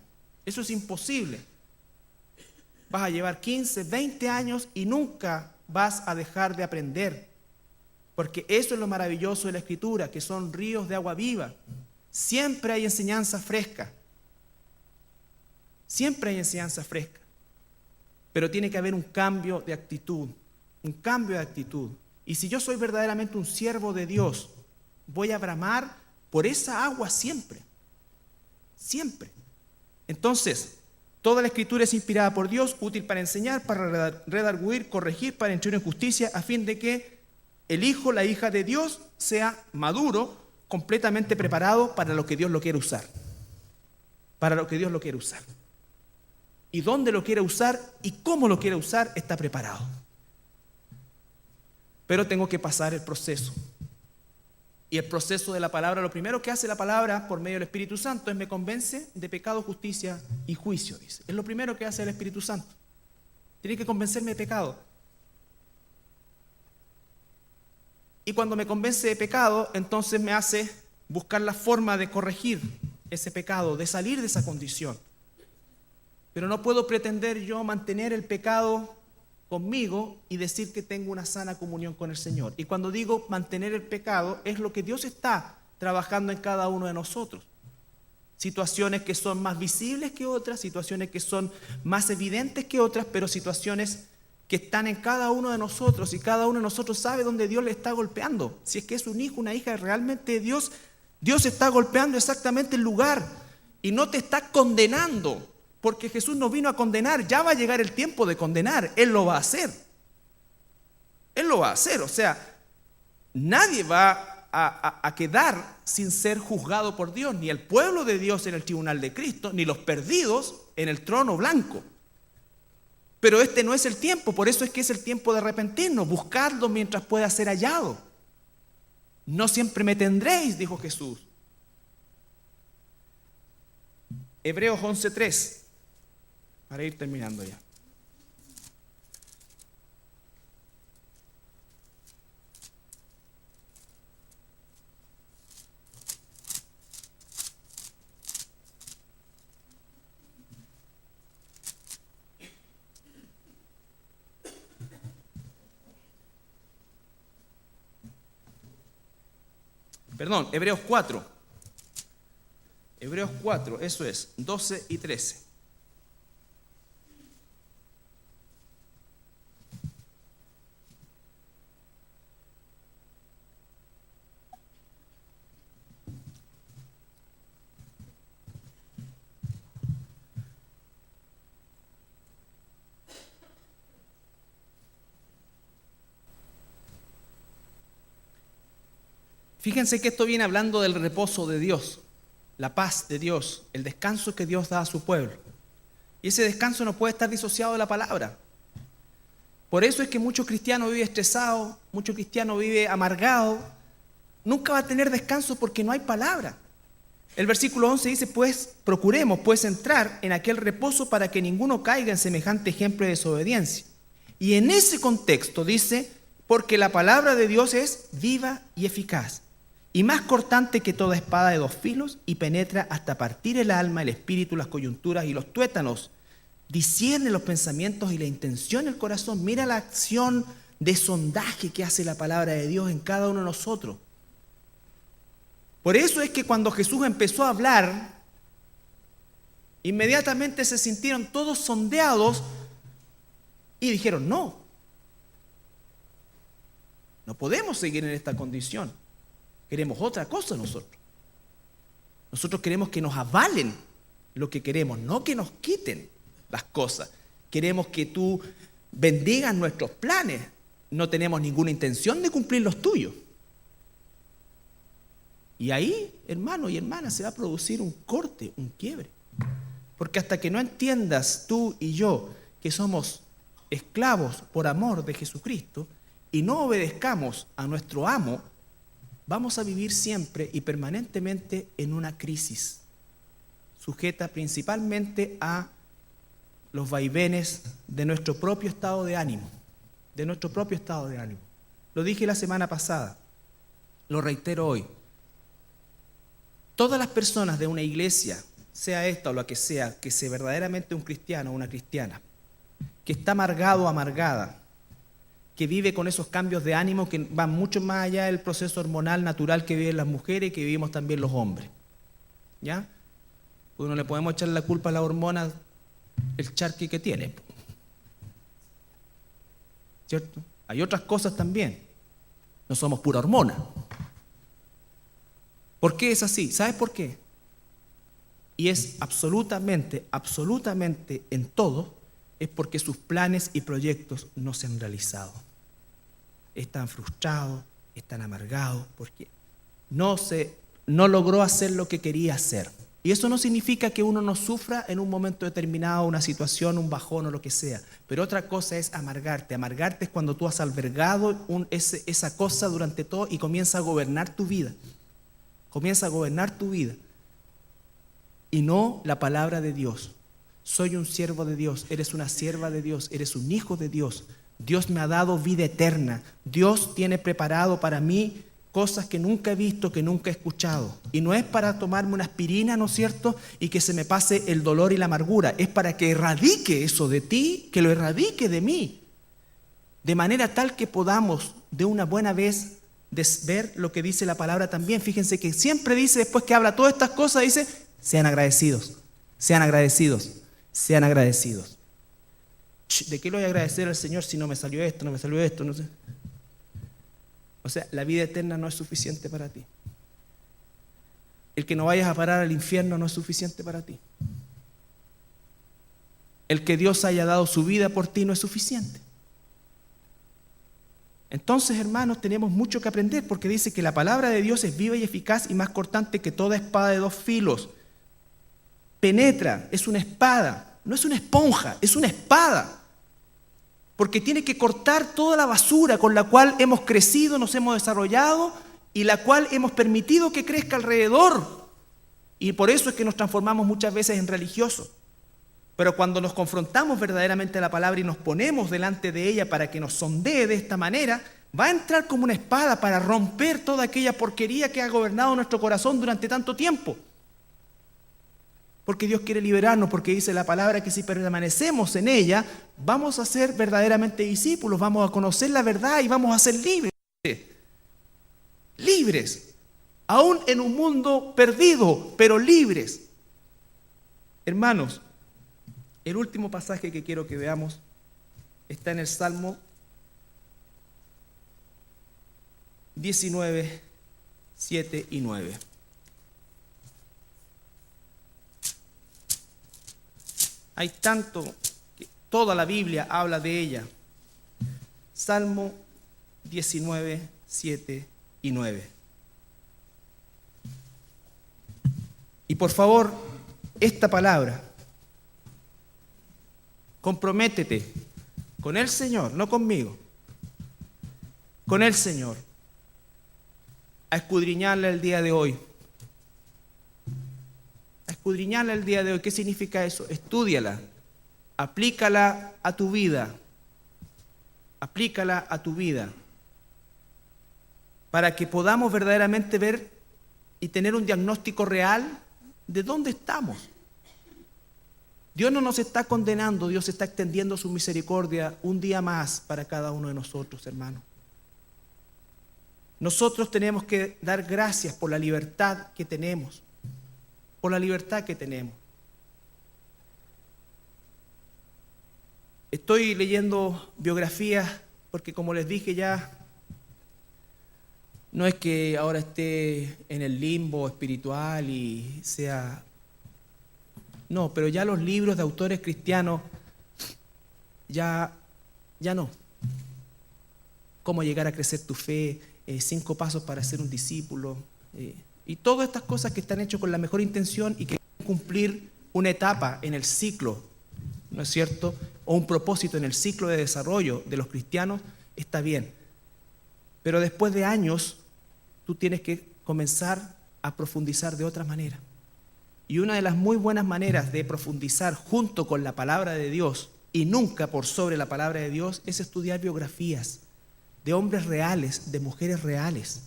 S1: Eso es imposible. Vas a llevar 15, 20 años y nunca vas a dejar de aprender. Porque eso es lo maravilloso de la Escritura, que son ríos de agua viva. Siempre hay enseñanza fresca. Siempre hay enseñanza fresca. Pero tiene que haber un cambio de actitud. Un cambio de actitud. Y si yo soy verdaderamente un siervo de Dios, voy a bramar por esa agua siempre. Siempre. Entonces, toda la Escritura es inspirada por Dios, útil para enseñar, para redarguir, corregir, para instruir en justicia, a fin de que el hijo, la hija de Dios, sea maduro, completamente preparado para lo que Dios lo quiere usar. Para lo que Dios lo quiere usar. Y dónde lo quiere usar y cómo lo quiere usar, está preparado. Pero tengo que pasar el proceso. Y el proceso de la palabra, lo primero que hace la palabra por medio del Espíritu Santo es me convence de pecado, justicia y juicio, dice. Es lo primero que hace el Espíritu Santo. Tiene que convencerme de pecado. Y cuando me convence de pecado, entonces me hace buscar la forma de corregir ese pecado, de salir de esa condición. Pero no puedo pretender yo mantener el pecado conmigo y decir que tengo una sana comunión con el Señor. Y cuando digo mantener el pecado, es lo que Dios está trabajando en cada uno de nosotros. Situaciones que son más visibles que otras, situaciones que son más evidentes que otras, pero situaciones que están en cada uno de nosotros, y cada uno de nosotros sabe dónde Dios le está golpeando. Si es que es un hijo, una hija realmente de Dios, Dios está golpeando exactamente el lugar y no te está condenando, porque Jesús no vino a condenar. Ya va a llegar el tiempo de condenar. Él lo va a hacer. Él lo va a hacer. O sea, nadie va a quedar sin ser juzgado por Dios, ni el pueblo de Dios en el tribunal de Cristo, ni los perdidos en el trono blanco. Pero este no es el tiempo, por eso es que es el tiempo de arrepentirnos, buscarlo mientras pueda ser hallado. No siempre me tendréis, dijo Jesús. Hebreos 11:3, para ir terminando ya. Perdón, Hebreos 4. Hebreos 4, eso es, 12 y 13. Fíjense que esto viene hablando del reposo de Dios, la paz de Dios, el descanso que Dios da a su pueblo. Y ese descanso no puede estar disociado de la palabra. Por eso es que muchos cristianos viven estresados, muchos cristianos viven amargados. Nunca va a tener descanso porque no hay palabra. El versículo 11 dice, pues procuremos pues entrar en aquel reposo para que ninguno caiga en semejante ejemplo de desobediencia. Y en ese contexto dice, porque la palabra de Dios es viva y eficaz, y más cortante que toda espada de 2 filos, y penetra hasta partir el alma, el espíritu, las coyunturas y los tuétanos. Discierne los pensamientos y la intención del corazón. Mira la acción de sondaje que hace la palabra de Dios en cada uno de nosotros. Por eso es que cuando Jesús empezó a hablar, inmediatamente se sintieron todos sondeados y dijeron, no podemos seguir en esta condición. Queremos otra cosa nosotros. Nosotros queremos que nos avalen lo que queremos, no que nos quiten las cosas. Queremos que tú bendigas nuestros planes. No tenemos ninguna intención de cumplir los tuyos. Y ahí, hermano y hermana, se va a producir un corte, un quiebre. Porque hasta que no entiendas tú y yo que somos esclavos por amor de Jesucristo y no obedezcamos a nuestro amo, vamos a vivir siempre y permanentemente en una crisis, sujeta principalmente a los vaivenes de nuestro propio estado de ánimo, Lo dije la semana pasada, lo reitero hoy. Todas las personas de una iglesia, sea esta o la que sea verdaderamente un cristiano o una cristiana, que está amargado o amargada, que vive con esos cambios de ánimo que van mucho más allá del proceso hormonal natural que viven las mujeres y que vivimos también los hombres. ¿Ya? Pues no le podemos echar la culpa a la hormona, el charqui que tiene. ¿Cierto? Hay otras cosas también. No somos pura hormona. ¿Por qué es así? ¿Sabes por qué? Y es absolutamente en todo, es porque sus planes y proyectos no se han realizado. Están frustrados, están amargados, porque no logró hacer lo que quería hacer. Y eso no significa que uno no sufra en un momento determinado, una situación, un bajón o lo que sea. Pero otra cosa es amargarte. Amargarte es cuando tú has albergado esa cosa durante todo y comienza a gobernar tu vida. Y no la palabra de Dios. soy un siervo de Dios, eres una sierva de Dios, eres un hijo de Dios. Dios me ha dado vida eterna. Dios tiene preparado para mí cosas que nunca he visto, que nunca he escuchado. Y no es para tomarme una aspirina, ¿no es cierto?, y que se me pase el dolor y la amargura. Es para que erradique eso de ti, que lo erradique de mí. De manera tal que podamos de una buena vez ver lo que dice la palabra también. Fíjense que siempre dice, después que habla todas estas cosas, dice, sean agradecidos, sean agradecidos, sean agradecidos. ¿De qué le voy a agradecer al Señor si no me salió esto, no me salió esto? No sé. O sea, la vida eterna no es suficiente para ti. El que no vayas a parar al infierno no es suficiente para ti. El que Dios haya dado su vida por ti no es suficiente. Entonces, hermanos, tenemos mucho que aprender, porque dice que la palabra de Dios es viva y eficaz y más cortante que toda espada de dos filos. Penetra, es una espada, no es una esponja, es una espada. Porque tiene que cortar toda la basura con la cual hemos crecido, nos hemos desarrollado y la cual hemos permitido que crezca alrededor. Y por eso es que nos transformamos muchas veces en religiosos. Pero cuando nos confrontamos verdaderamente a la palabra y nos ponemos delante de ella para que nos sondee de esta manera, va a entrar como una espada para romper toda aquella porquería que ha gobernado nuestro corazón durante tanto tiempo. Porque Dios quiere liberarnos, porque dice la palabra que si permanecemos en ella, vamos a ser verdaderamente discípulos, vamos a conocer la verdad y vamos a ser libres. Libres, aún en un mundo perdido, pero libres. Hermanos, el último pasaje que quiero que veamos está en el Salmo 19, 7 y 9. Hay tanto que toda la Biblia habla de ella. Salmo 19, 7 y 9. Y por favor, esta palabra, comprométete con el Señor, no conmigo, con el Señor, a escudriñarla el día de hoy. Escudriñarla el día de hoy. ¿Qué significa eso? Estúdiala, aplícala a tu vida, aplícala a tu vida, para que podamos verdaderamente ver y tener un diagnóstico real de dónde estamos. Dios no nos está condenando, Dios está extendiendo su misericordia un día más para cada uno de nosotros, hermanos. Nosotros tenemos que dar gracias por la libertad que tenemos. Por la libertad que tenemos. Estoy leyendo biografías porque, como les dije ya, no es que ahora esté en el limbo espiritual y sea... No, pero ya los libros de autores cristianos ya no. Cómo llegar a crecer tu fe, 5 pasos para ser un discípulo, y todas estas cosas que están hechas con la mejor intención y que cumplir una etapa en el ciclo, ¿no es cierto?, o un propósito en el ciclo de desarrollo de los cristianos, está bien. Pero después de años, tú tienes que comenzar a profundizar de otra manera. Y una de las muy buenas maneras de profundizar junto con la palabra de Dios y nunca por sobre la palabra de Dios es estudiar biografías de hombres reales, de mujeres reales,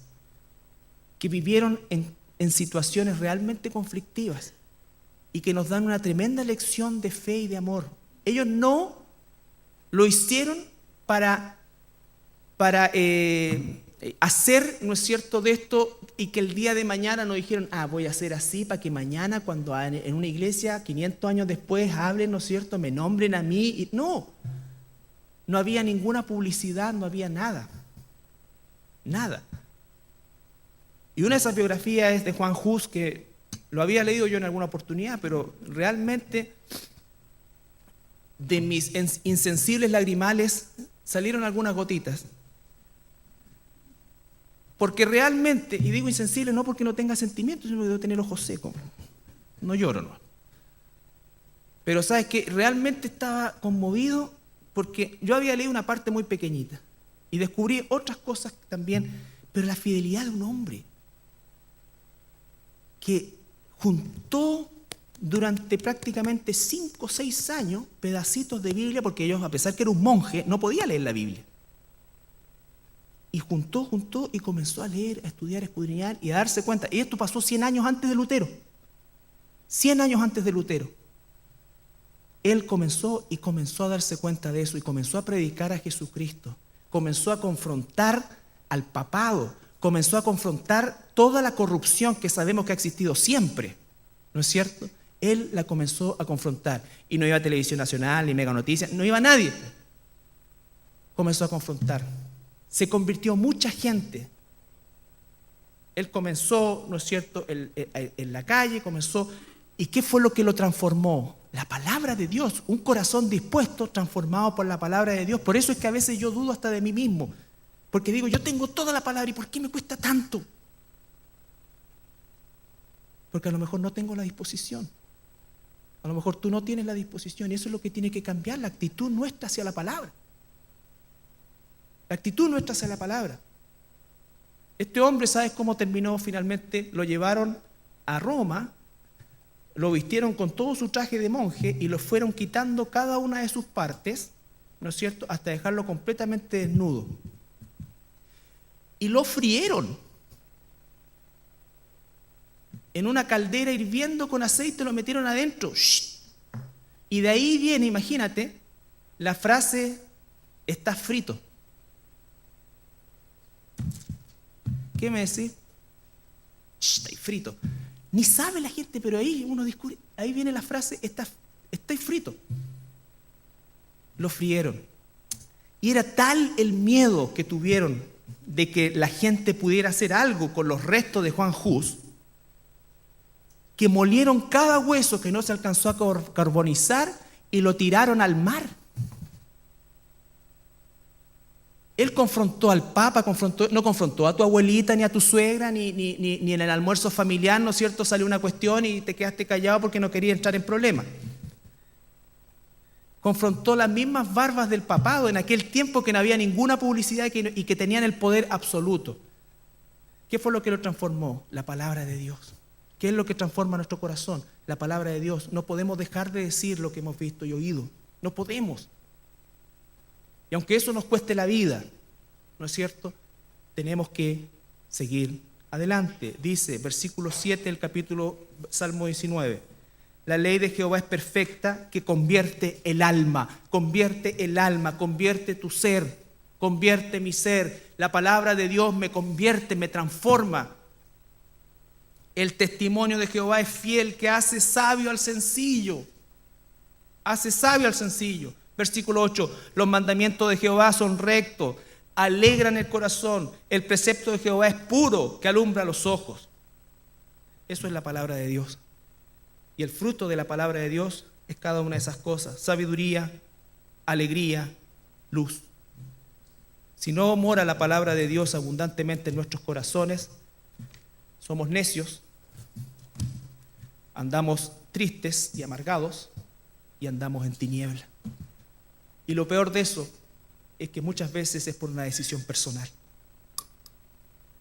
S1: que vivieron en situaciones realmente conflictivas y que nos dan una tremenda lección de fe y de amor. Ellos no lo hicieron para hacer, ¿no es cierto?, de esto y que el día de mañana no dijeron, voy a hacer así para que mañana cuando en una iglesia 500 años después hablen, ¿no es cierto?, me nombren a mí. No había ninguna publicidad, no había nada. Y una de esas biografías es de Juan Hus, que lo había leído yo en alguna oportunidad, pero realmente de mis insensibles lagrimales salieron algunas gotitas. Porque realmente, y digo insensible no porque no tenga sentimientos, sino que debo tener ojos secos. No lloro, no. Pero sabes que realmente estaba conmovido porque yo había leído una parte muy pequeñita y descubrí otras cosas también, pero la fidelidad de un hombre que juntó durante prácticamente 5 o 6 años pedacitos de Biblia, porque ellos, a pesar que era un monje, no podía leer la Biblia. Y juntó y comenzó a leer, a estudiar, a escudriñar y a darse cuenta. Y esto pasó 100 años antes de Lutero. 100 años antes de Lutero. Él comenzó a darse cuenta de eso y comenzó a predicar a Jesucristo. Comenzó a confrontar al papado, comenzó a confrontar toda la corrupción que sabemos que ha existido siempre, ¿no es cierto? Él la comenzó a confrontar y no iba a Televisión Nacional ni Mega Noticias, no iba nadie. Comenzó a confrontar. Se convirtió mucha gente. Él comenzó, ¿no es cierto?, en la calle, comenzó. ¿Y qué fue lo que lo transformó? La palabra de Dios, un corazón dispuesto, transformado por la palabra de Dios. Por eso es que a veces yo dudo hasta de mí mismo. Porque digo, yo tengo toda la palabra, ¿y por qué me cuesta tanto? Porque a lo mejor no tengo la disposición. A lo mejor tú no tienes la disposición y eso es lo que tiene que cambiar, la actitud nuestra hacia la palabra. La actitud nuestra hacia la palabra. Este hombre, ¿sabes cómo terminó finalmente? Lo llevaron a Roma, lo vistieron con todo su traje de monje y lo fueron quitando cada una de sus partes, ¿no es cierto?, hasta dejarlo completamente desnudo. Y lo frieron. En una caldera hirviendo con aceite lo metieron adentro. ¡Shh! Y de ahí viene, imagínate, la frase, estás frito. ¿Qué me decís? Estáis frito. Ni sabe la gente, pero ahí uno descubre, ahí viene la frase, estáis frito. Lo frieron. Y era tal el miedo que tuvieron de que la gente pudiera hacer algo con los restos de Juan Hus, que molieron cada hueso que no se alcanzó a carbonizar y lo tiraron al mar. Él confrontó al Papa, no confrontó a tu abuelita ni a tu suegra, ni en el almuerzo familiar, ¿no es cierto? Salió una cuestión y te quedaste callado porque no querías entrar en problemas. Confrontó las mismas barbas del papado en aquel tiempo que no había ninguna publicidad y que tenían el poder absoluto. ¿Qué fue lo que lo transformó? La palabra de Dios. ¿Qué es lo que transforma nuestro corazón? La palabra de Dios. No podemos dejar de decir lo que hemos visto y oído. No podemos. Y aunque eso nos cueste la vida, ¿no es cierto?, tenemos que seguir adelante. Dice, versículo 7 del capítulo Salmo 19, la ley de Jehová es perfecta que convierte el alma, convierte tu ser, convierte mi ser. La palabra de Dios me convierte, me transforma. El testimonio de Jehová es fiel, que hace sabio al sencillo. Hace sabio al sencillo. Versículo 8, los mandamientos de Jehová son rectos, alegran el corazón. El precepto de Jehová es puro, que alumbra los ojos. Eso es la palabra de Dios. Y el fruto de la palabra de Dios es cada una de esas cosas. Sabiduría, alegría, luz. Si no mora la palabra de Dios abundantemente en nuestros corazones, somos necios, andamos tristes y amargados y andamos en tiniebla. Y lo peor de eso es que muchas veces es por una decisión personal.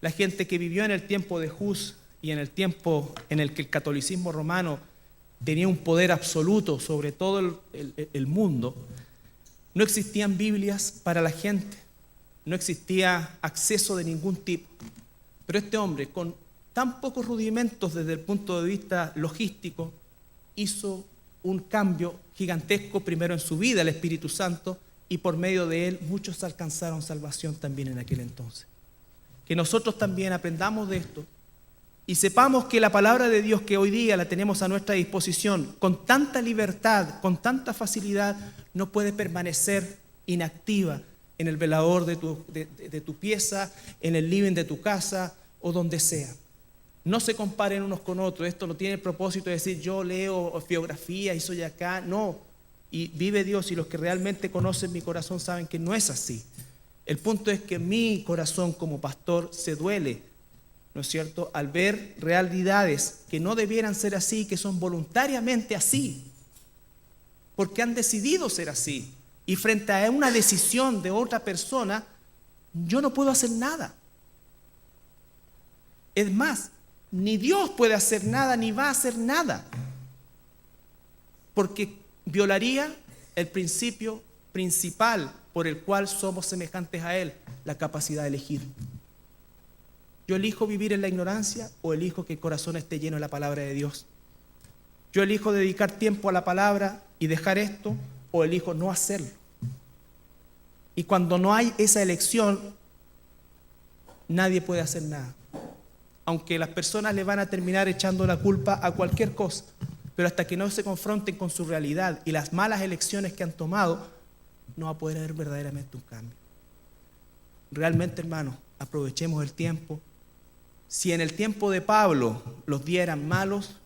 S1: La gente que vivió en el tiempo de Hus y en el tiempo en el que el catolicismo romano tenía un poder absoluto sobre todo el mundo, no existían Biblias para la gente, no existía acceso de ningún tipo. Pero este hombre, con tan pocos rudimentos desde el punto de vista logístico, hizo un cambio gigantesco primero en su vida, el Espíritu Santo, y por medio de él muchos alcanzaron salvación también en aquel entonces. Que nosotros también aprendamos de esto y sepamos que la palabra de Dios que hoy día la tenemos a nuestra disposición con tanta libertad, con tanta facilidad, no puede permanecer inactiva en el velador de tu pieza, en el living de tu casa o donde sea. No se comparen unos con otros. Esto no tiene el propósito de decir yo leo biografía y soy acá. No. Y vive Dios, y los que realmente conocen mi corazón saben que no es así. El punto es que mi corazón como pastor se duele, ¿no es cierto?, al ver realidades que no debieran ser así, que son voluntariamente así, porque han decidido ser así. Y frente a una decisión de otra persona, yo no puedo hacer nada. Es más, ni Dios puede hacer nada, ni va a hacer nada. porque violaría el principio principal por el cual somos semejantes a Él, la capacidad de elegir. Yo elijo vivir en la ignorancia o elijo que el corazón esté lleno de la palabra de Dios. Yo elijo dedicar tiempo a la palabra y dejar esto o elijo no hacerlo. Y cuando no hay esa elección, nadie puede hacer nada. Aunque las personas le van a terminar echando la culpa a cualquier cosa, pero hasta que no se confronten con su realidad y las malas elecciones que han tomado, no va a poder haber verdaderamente un cambio. Realmente, hermanos, aprovechemos el tiempo. Si en el tiempo de Pablo los días eran malos,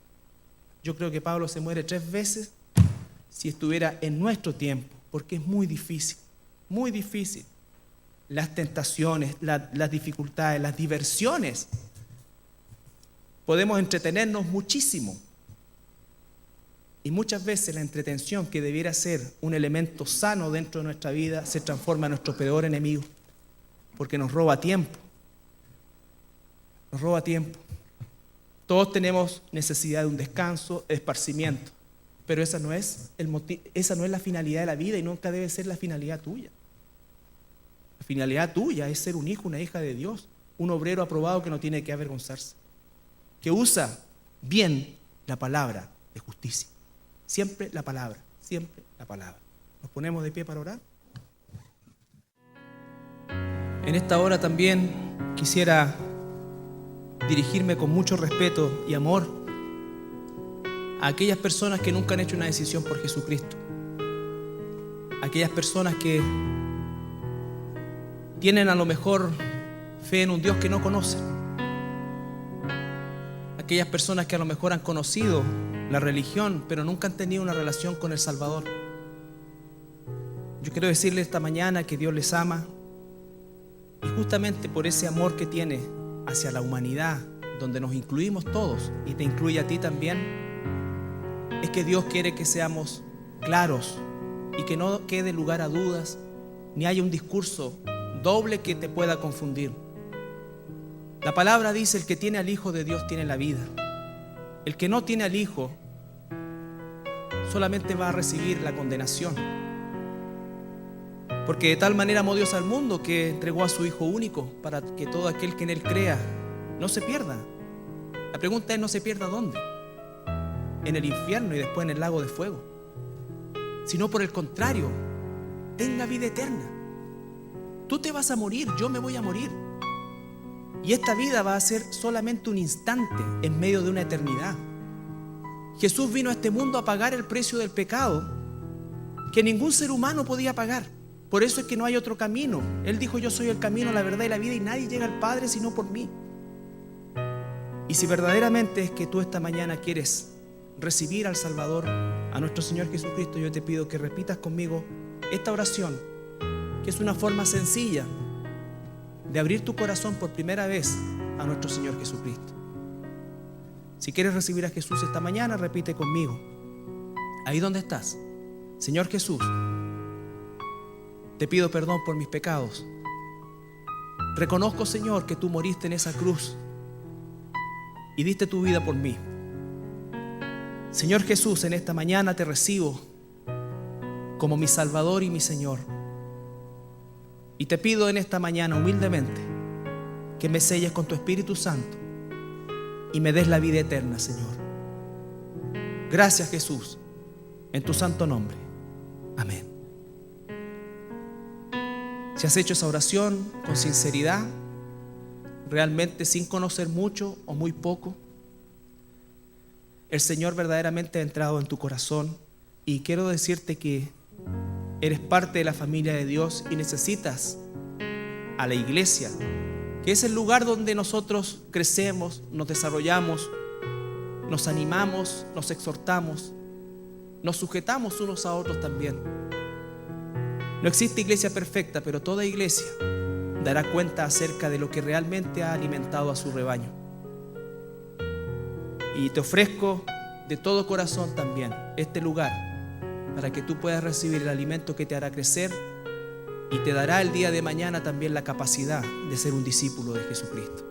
S1: yo creo que Pablo se muere 3 veces si estuviera en nuestro tiempo, porque es muy difícil, muy difícil. Las tentaciones, las dificultades, las diversiones. Podemos entretenernos muchísimo. Y muchas veces la entretención, que debiera ser un elemento sano dentro de nuestra vida, se transforma en nuestro peor enemigo, porque nos roba tiempo. Nos roba tiempo. Todos tenemos necesidad de un descanso, de esparcimiento, pero esa no es la finalidad de la vida y nunca debe ser la finalidad tuya. La finalidad tuya es ser un hijo, una hija de Dios, un obrero aprobado que no tiene que avergonzarse, que usa bien la palabra de justicia. Siempre la palabra, siempre la palabra. Nos ponemos de pie para orar. En esta hora también quisiera dirigirme con mucho respeto y amor a aquellas personas que nunca han hecho una decisión por Jesucristo. Aquellas personas que tienen a lo mejor fe en un Dios que no conocen. Aquellas personas que a lo mejor han conocido la religión, pero nunca han tenido una relación con el Salvador. Yo quiero decirles esta mañana que Dios les ama, y justamente por ese amor que tiene hacia la humanidad, donde nos incluimos todos, y te incluye a ti también, es que Dios quiere que seamos claros y que no quede lugar a dudas, ni haya un discurso doble que te pueda confundir. La palabra dice: el que tiene al Hijo de Dios tiene la vida. El que no tiene al Hijo solamente va a recibir la condenación. Porque de tal manera amó Dios al mundo que entregó a su Hijo único para que todo aquel que en Él crea no se pierda. La pregunta es: ¿no se pierda dónde? En el infierno y después en el lago de fuego. Sino por el contrario, tenga vida eterna. Tú te vas a morir, yo me voy a morir. Y esta vida va a ser solamente un instante en medio de una eternidad. Jesús vino a este mundo a pagar el precio del pecado que ningún ser humano podía pagar. Por eso es que no hay otro camino. Él dijo: yo soy el camino, la verdad y la vida, y nadie llega al Padre sino por mí. Y si verdaderamente es que tú esta mañana quieres recibir al Salvador, a nuestro Señor Jesucristo, yo te pido que repitas conmigo esta oración, que es una forma sencilla de abrir tu corazón por primera vez a nuestro Señor Jesucristo. Si quieres recibir a Jesús esta mañana, repite conmigo, ahí donde estás: Señor Jesús, te pido perdón por mis pecados. Reconozco, Señor, que tú moriste en esa cruz y diste tu vida por mí. Señor Jesús, en esta mañana te recibo como mi Salvador y mi Señor. Y te pido en esta mañana humildemente que me selles con tu Espíritu Santo y me des la vida eterna, Señor. Gracias, Jesús, en tu santo nombre. Amén. Si has hecho esa oración con sinceridad, realmente sin conocer mucho o muy poco, el Señor verdaderamente ha entrado en tu corazón, y quiero decirte que eres parte de la familia de Dios y necesitas a la iglesia, que es el lugar donde nosotros crecemos, nos desarrollamos, nos animamos, nos exhortamos, nos sujetamos unos a otros también. No existe iglesia perfecta, pero toda iglesia dará cuenta acerca de lo que realmente ha alimentado a su rebaño. Y te ofrezco de todo corazón también este lugar para que tú puedas recibir el alimento que te hará crecer y te dará el día de mañana también la capacidad de ser un discípulo de Jesucristo.